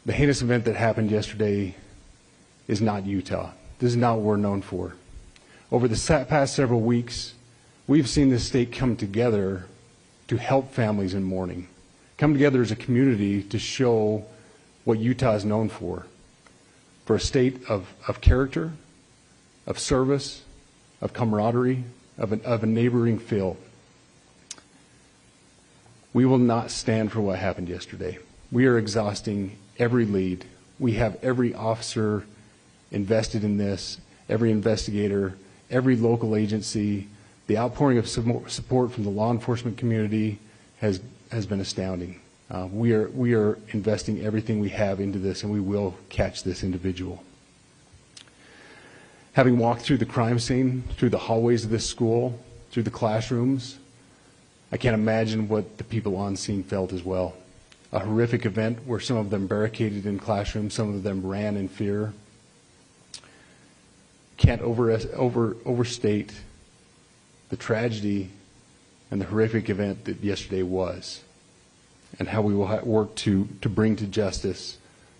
The heinous event that happened yesterday is not Utah. This is not what we're known for. Over the past several weeks, we've seen this state come together to help families in mourning, come together as a community to show what Utah is known for a state of character, of service, of camaraderie, of a neighboring feel. We will not stand for what happened yesterday. We are exhausting every lead. We have every officer invested in this, every investigator, every local agency. The outpouring of support from the law enforcement community has been astounding. We are investing everything we have into this, and we will catch this individual. Having walked through the crime scene, through the hallways of this school, through the classrooms, I can't imagine what the people on scene felt as well. A horrific event where some of them barricaded in classrooms, some of them ran in fear. Can't overstate the tragedy and the horrific event that yesterday was, and how we will work to bring to justice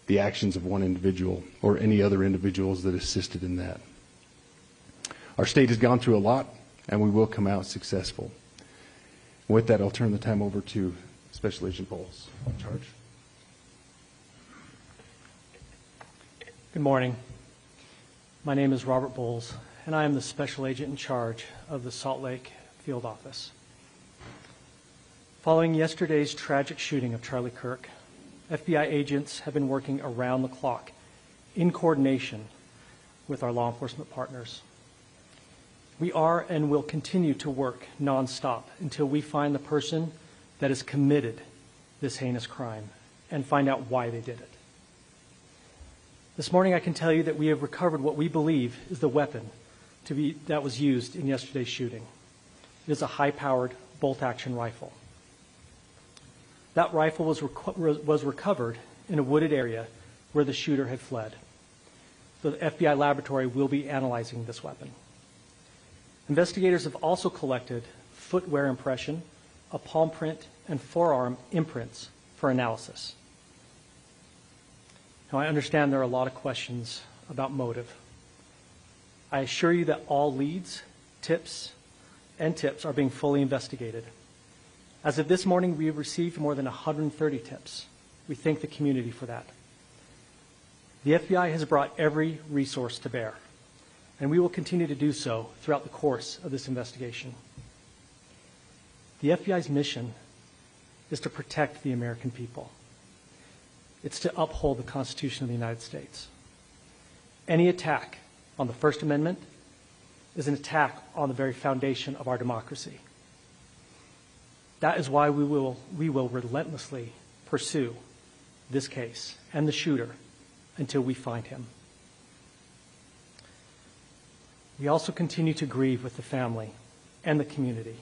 the actions of one individual or any other individuals that assisted in that. Our state has gone through a lot, and we will come out successful. With that, I'll turn the time over to Special Agent Bowles in charge. Good morning. My name is Robert Bowles, and I am the Special Agent in charge of the Salt Lake Field Office. Following yesterday's tragic shooting of Charlie Kirk, FBI agents have been working around the clock in coordination with our law enforcement partners. We are and will continue to work nonstop until we find the person that has committed this heinous crime and find out why they did it. This morning I can tell you that we have recovered what we believe is the weapon that was used in yesterday's shooting. It is a high-powered bolt-action rifle. That rifle was recovered in a wooded area where the shooter had fled. So the FBI laboratory will be analyzing this weapon. Investigators have also collected footwear impression, a palm print, and forearm imprints for analysis. Now, I understand there are a lot of questions about motive. I assure you that all leads, tips are being fully investigated. As of this morning, we have received more than 130 tips. We thank the community for that. The FBI has brought every resource to bear, and we will continue to do so throughout the course of this investigation. The FBI's mission is to protect the American people. It's to uphold the Constitution of the United States. Any attack on the First Amendment is an attack on the very foundation of our democracy. That is why we will relentlessly pursue this case and the shooter until we find him. We also continue to grieve with the family and the community.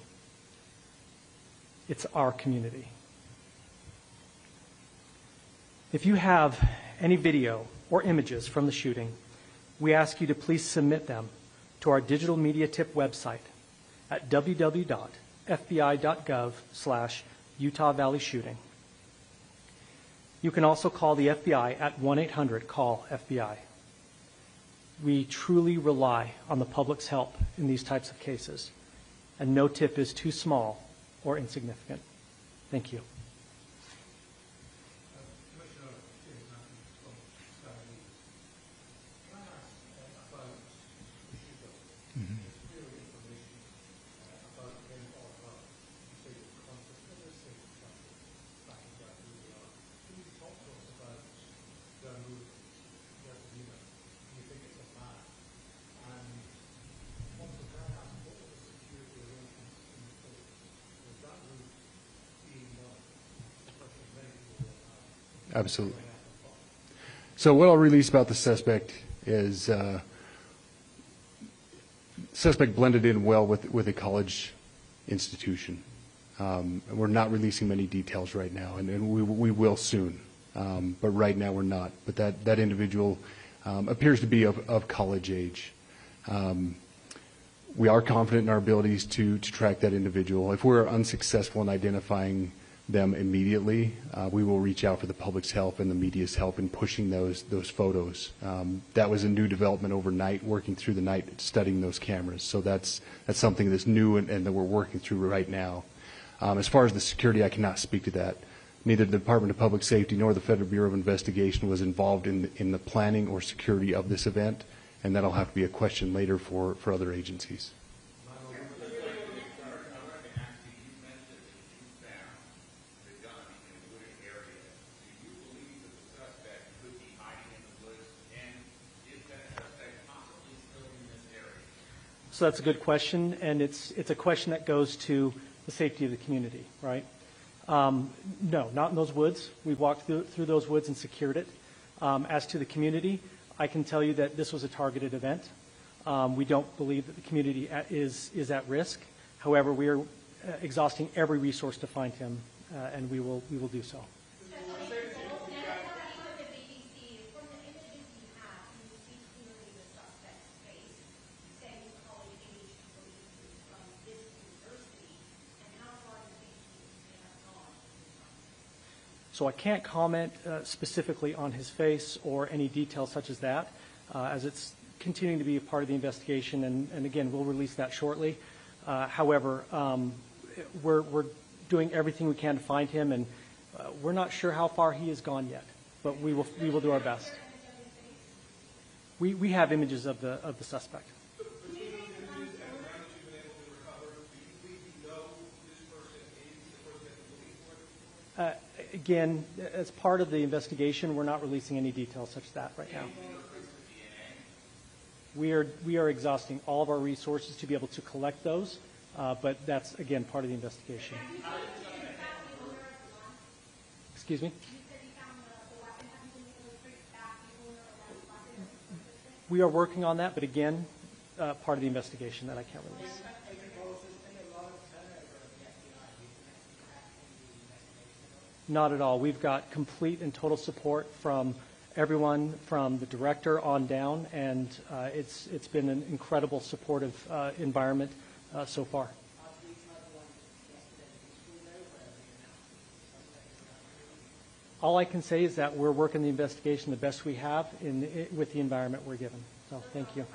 It's our community. If you have any video or images from the shooting, we ask you to please submit them to our digital media tip website at www.fbi.gov/Utah Valley Shooting. You can also call the FBI at 1-800-CALL-FBI. We truly rely on the public's help in these types of cases, and no tip is too small or insignificant. Thank you. Absolutely. So what I'll release about the suspect is suspect blended in well with a college institution. We're not releasing many details right now, and we will soon. But right now we're not. But that individual appears to be of college age. We are confident in our abilities to track that individual. If we're unsuccessful in identifying them immediately. We will reach out for the public's help and the media's help in pushing those photos. That was a new development overnight, working through the night, studying those cameras. So that's something that's new and that we're working through right now. As far as the security, I cannot speak to that. Neither the Department of Public Safety nor the Federal Bureau of Investigation was involved in the planning or security of this event, and that'll have to be a question later for other agencies. So that's a good question, and it's a question that goes to the safety of the community, right? No, not in those woods. We've walked through those woods and secured it. As to the community, I can tell you that this was a targeted event. We don't believe that the community is at risk. However, we are exhausting every resource to find him, and we will do so. So I can't comment specifically on his face or any details such as that, as it's continuing to be a part of the investigation, and again, we'll release that shortly. However, we're doing everything we can to find him, and we're not sure how far he has gone yet, but we will do our best. We have images of the suspect. Again, as part of the investigation, we're not releasing any details such as that right now. We are exhausting all of our resources to be able to collect those, but that's, again, part of the investigation. Excuse me? We are working on that, but again, part of the investigation that I can't release. Not at all. We've got complete and total support from everyone, from the director on down, and it's been an incredible supportive environment so far. All I can say is that we're working the investigation the best we have with the environment we're given. So thank you.